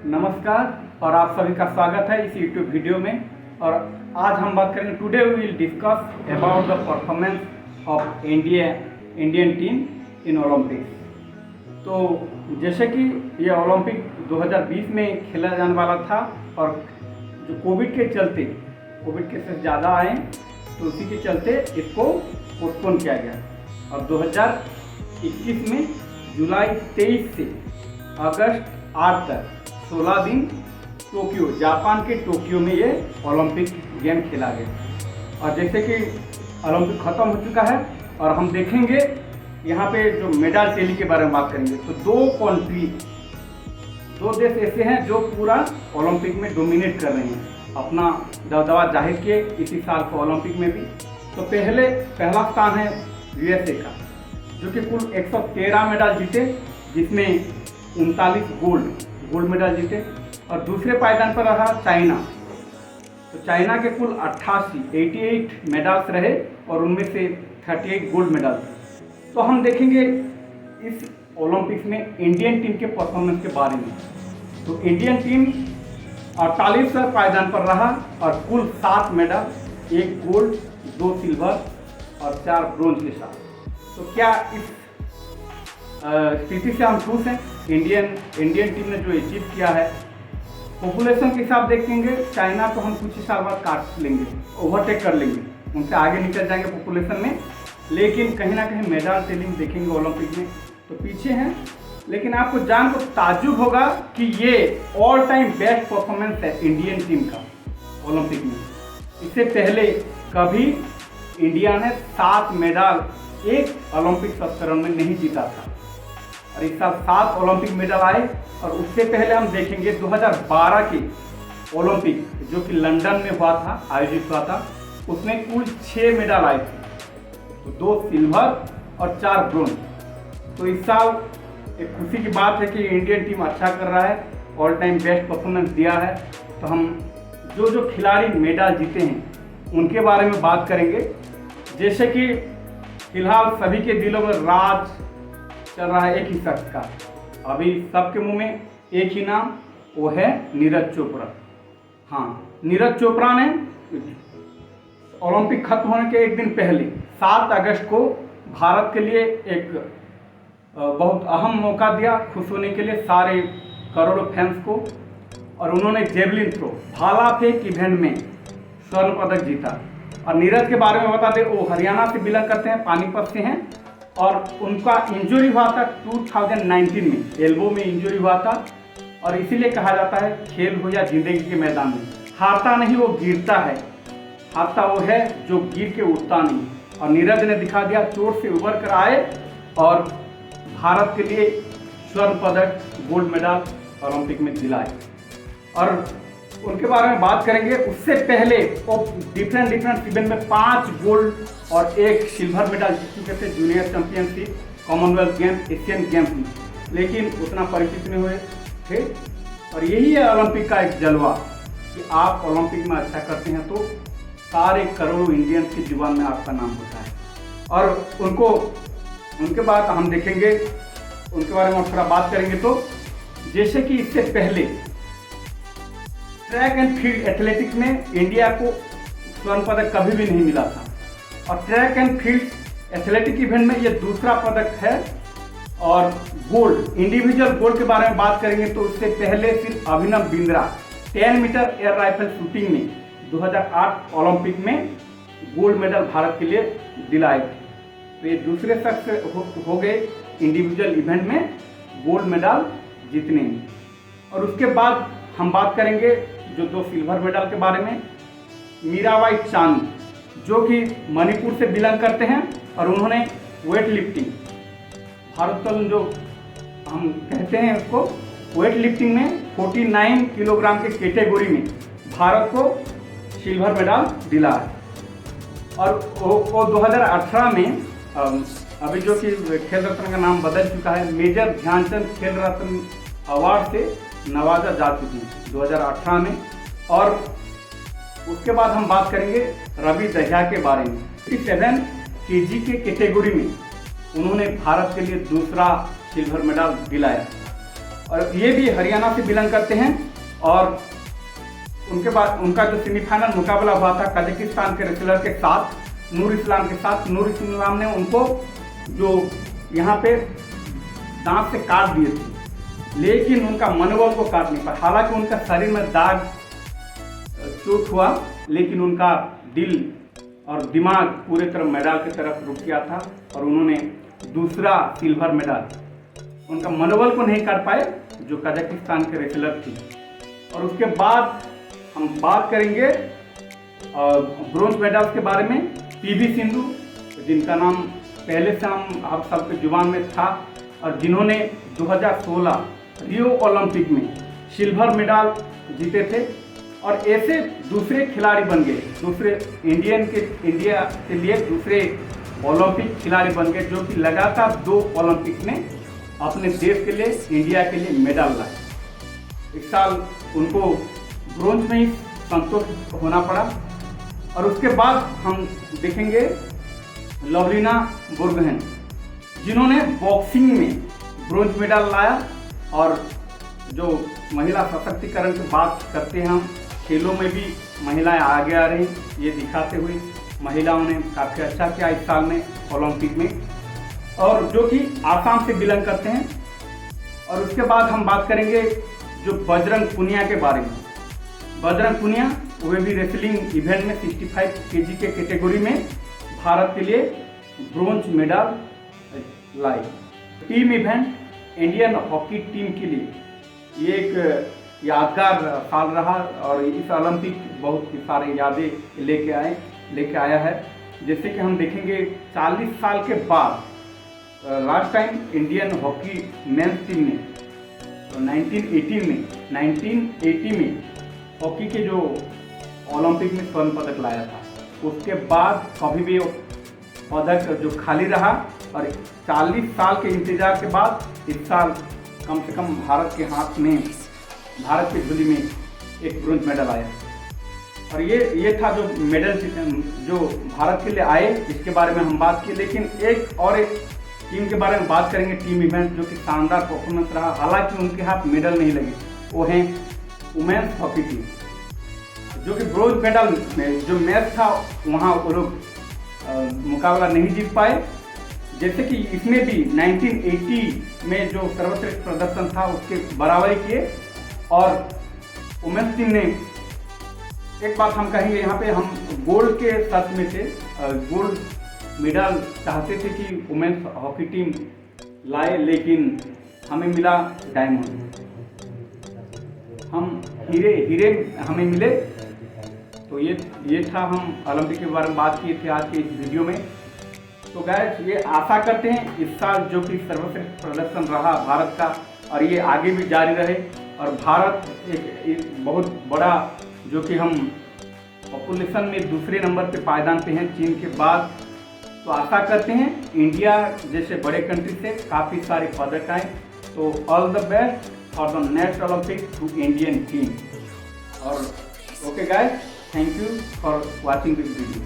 नमस्कार और आप सभी का स्वागत है इस यूट्यूब वीडियो में। और आज हम बात करेंगे, today we will discuss about the performance of Indian team in Olympics. तो जैसे कि ये ओलंपिक 2020 में खेला जाने वाला था और जो कोविड केसेस ज़्यादा आए तो उसी के चलते इसको पोस्टपोन किया गया। और 2021 में जुलाई 23 से अगस्त 8 तक 16 दिन जापान के टोक्यो में ये ओलंपिक गेम खेला गया। और जैसे कि ओलंपिक ख़त्म हो चुका है और हम देखेंगे यहाँ पे जो मेडल टैली के बारे में बात करेंगे, तो दो देश ऐसे हैं जो पूरा ओलंपिक में डोमिनेट कर रहे हैं, अपना दबदबा जाहिर किए इसी साल को ओलंपिक में भी। तो पहला स्थान है यूएसए का, जो कि कुल 113 मेडल जीते, जिसमें 39 गोल्ड मेडल जीते। और दूसरे पायदान पर रहा चाइना। तो चाइना के कुल 88 मेडल्स रहे और उनमें से 38 गोल्ड मेडल। तो हम देखेंगे इस ओलंपिक्स में इंडियन टीम के परफॉर्मेंस के बारे में। तो इंडियन टीम 48वें पायदान पर रहा और कुल 7 मेडल, 1 गोल्ड, 2 सिल्वर और 4 ब्रोंज के साथ। तो क्या इस स्थिति से हम खुश हैं? इंडियन टीम ने जो अचीव किया है, पॉपुलेशन के हिसाब देखेंगे चाइना तो हम कुछ ही साल बाद काट लेंगे, ओवरटेक कर लेंगे, उनसे आगे निकल जाएंगे पॉपुलेशन में। लेकिन कहीं ना कहीं मेडल टेलिंग देखेंगे ओलंपिक में तो पीछे हैं। लेकिन आपको जान को ताज्जुब होगा कि ये ऑल टाइम बेस्ट परफॉर्मेंस है इंडियन टीम का ओलंपिक में। इससे पहले कभी इंडिया ने 7 मेडल एक ओलंपिक संस्करण में नहीं जीता था और इस साल 7 ओलंपिक मेडल आए। और उससे पहले हम देखेंगे 2012 के ओलंपिक जो कि लंदन में आयोजित हुआ था, उसमें कुल 6 मेडल आए थे, तो 2 सिल्वर और 4 ब्रोंज। तो इस साल एक खुशी की बात है कि इंडियन टीम अच्छा कर रहा है, ऑल टाइम बेस्ट परफॉर्मेंस दिया है। तो हम जो खिलाड़ी मेडल जीते हैं उनके बारे में बात करेंगे। जैसे कि फिलहाल सभी के दिलों में राज चल रहा है एक ही शख्स का, अभी सबके मुंह में एक ही नाम, वो है नीरज चोपड़ा। हाँ, नीरज चोपड़ा ने ओलंपिक खत्म होने के एक दिन पहले 7 अगस्त को भारत के लिए एक बहुत अहम मौका दिया खुश होने के लिए सारे करोड़ों फैंस को। और उन्होंने जेवलिन थ्रो, भाला फेंक इवेंट में स्वर्ण पदक जीता। और नीरज के बारे में बता दें, वो हरियाणा से बिलोंग करते हैं, पानीपत से हैं। और उनका इंजरी हुआ था 2019 में, एल्बो में इंजरी हुआ था। और इसीलिए कहा जाता है खेल हो या जिंदगी के मैदान में, हारता नहीं वो गिरता है, हारता वो है जो गिर के उठता नहीं। और नीरज ने दिखा दिया, चोट से उबर कर आए और भारत के लिए स्वर्ण पदक, गोल्ड मेडल ओलंपिक में दिलाए। और उनके बारे में बात करेंगे। उससे पहले वो डिफरेंट इवेंट में 5 गोल्ड और 1 सिल्वर मेडल जीत चुके थे, junior championship, Commonwealth games, Asian games में, लेकिन उतना परिचित नहीं हुए थे। और यही है ओलंपिक का एक जलवा कि आप ओलंपिक में अच्छा करते हैं तो सारे करोड़ों इंडियंस की जुबान में आपका नाम होता है। और उनके बाद हम देखेंगे, उनके बारे में थोड़ा बात करेंगे। तो जैसे कि इससे पहले ट्रैक एंड फील्ड एथलेटिक्स में इंडिया को स्वर्ण पदक कभी भी नहीं मिला था, और track and field athletic event में ये दूसरा पदक है। और गोल्ड, इंडिविजुअल गोल्ड के बारे में बात करेंगे तो उससे पहले सिर्फ Abhinav Bindra 10 metre air rifle shooting में 2008 ओलंपिक में गोल्ड मेडल भारत के लिए दिलाए थे। तो ये दूसरे शख्स हो गए इंडिविजुअल इवेंट में गोल्ड मेडल जीतने में। और उसके बाद हम बात करेंगे जो 2 सिल्वर मेडल के बारे में। मीराबाई चानू, जो कि मणिपुर से बिलोंग करते हैं, और उन्होंने वेट लिफ्टिंग, भारोत्तोलन जो हम कहते हैं उसको, वेट लिफ्टिंग में 49 किलोग्राम के कैटेगरी में भारत को सिल्वर मेडल दिला है। और वो 2018 में अभी जो कि खेल रत्न का नाम बदल चुका है, मेजर ध्यानचंद खेल रत्न अवार्ड से नवाजा जा चुकी है 2018 में। और उसके बाद हम बात करेंगे रवि दहिया के बारे में। 57 केजी के कैटेगरी में उन्होंने भारत के लिए दूसरा सिल्वर मेडल दिलाया। और ये भी हरियाणा से बिलोंग करते हैं। और उनके बाद उनका जो सेमीफाइनल मुकाबला हुआ था कजाकिस्तान के रेसलर के साथ, नूर इस्लाम के साथ। नूर इस्लाम ने उनको जो यहाँ पे दांत से काट दिए थे, लेकिन उनका मनोबल को काट नहीं पाया। हालांकि उनका शरीर में दाग चोट हुआ, लेकिन उनका दिल और दिमाग पूरे तरह मेडल की तरफ रुक गया था और उन्होंने दूसरा सिल्वर मेडल, उनका मनोबल को नहीं काट पाए जो कजाकिस्तान के रेसलर थी। और उसके बाद हम बात करेंगे ब्रोंज मेडल्स के बारे में। पीवी सिंधु, जिनका नाम पहले से हम सबके जुबान में था और जिन्होंने 2016 रियो ओलंपिक में सिल्वर मेडल जीते थे। और ऐसे दूसरे खिलाड़ी बन गए, दूसरे इंडिया के लिए दूसरे ओलंपिक खिलाड़ी बन गए जो कि लगातार 2 ओलंपिक में अपने देश के लिए, इंडिया के लिए मेडल लाए। इस साल उनको ब्रोंज में ही संतोष होना पड़ा। और उसके बाद हम देखेंगे लवलीना बोरगोहेन, जिन्होंने बॉक्सिंग में ब्रोंज मेडल लाया। और जो महिला सशक्तिकरण की बात करते हैं हम, खेलों में भी महिलाएं आगे आ रही, ये दिखाते हुए महिलाओं ने काफ़ी अच्छा किया इस साल में ओलंपिक में, और जो कि आसाम से बिलोंग करते हैं। और उसके बाद हम बात करेंगे जो बजरंग पुनिया के बारे में। बजरंग पुनिया वे भी रेसलिंग इवेंट में 65 kg के कैटेगरी में भारत के लिए ब्रोंज मेडल लाए। Team event Indian hockey team के लिए ये एक यादगार साल रहा और इस ओलंपिक बहुत सारे यादें लेके आया है। जैसे कि हम देखेंगे 40 साल के बाद last time Indian hockey men's team ने 1980 में हॉकी के जो ओलंपिक में स्वर्ण पदक लाया था, उसके बाद कभी भी पदक जो खाली रहा। और 40 साल के इंतजार के बाद इस साल कम से कम भारत के हाथ में, भारत की झोली में एक ब्रोंज मेडल आया। और ये था जो मेडल जो भारत के लिए आए, इसके बारे में हम बात की। लेकिन एक टीम के बारे में बात करेंगे, टीम इवेंट जो कि शानदार परफॉर्मेंस रहा, हालांकि उनके हाथ मेडल नहीं लगे। वो हैं वुमेन्स हॉकी टीम, जो कि ब्रोंज मेडल में जो मैच था वहाँ वो लोग मुकाबला नहीं जीत पाए। जैसे कि इसमें भी 1980 में जो सर्वश्रेष्ठ प्रदर्शन था उसके बराबरी किए। और वुमेन्स टीम ने, एक बात हम कहेंगे यहाँ पे, हम गोल्ड के साथ में थे, गोल्ड मेडल चाहते थे कि वुमेन्स हॉकी टीम लाए, लेकिन हमें मिला डायमंड, हम हीरे हमें मिले। तो ये था, हम ओलंपिक के बारे में बात किए थे आज के इस वीडियो में। तो गाइस, ये आशा करते हैं इस साल जो कि सर्वश्रेष्ठ प्रदर्शन रहा भारत का, और ये आगे भी जारी रहे। और भारत एक बहुत बड़ा, जो कि हम पॉपुलेशन में दूसरे नंबर पे पायदान पे हैं चीन के बाद। तो आशा करते हैं इंडिया जैसे बड़े कंट्री से काफ़ी सारे पदक आए। तो all the best for the next Olympic to Indian team. और okay guys, thank you for watching this video.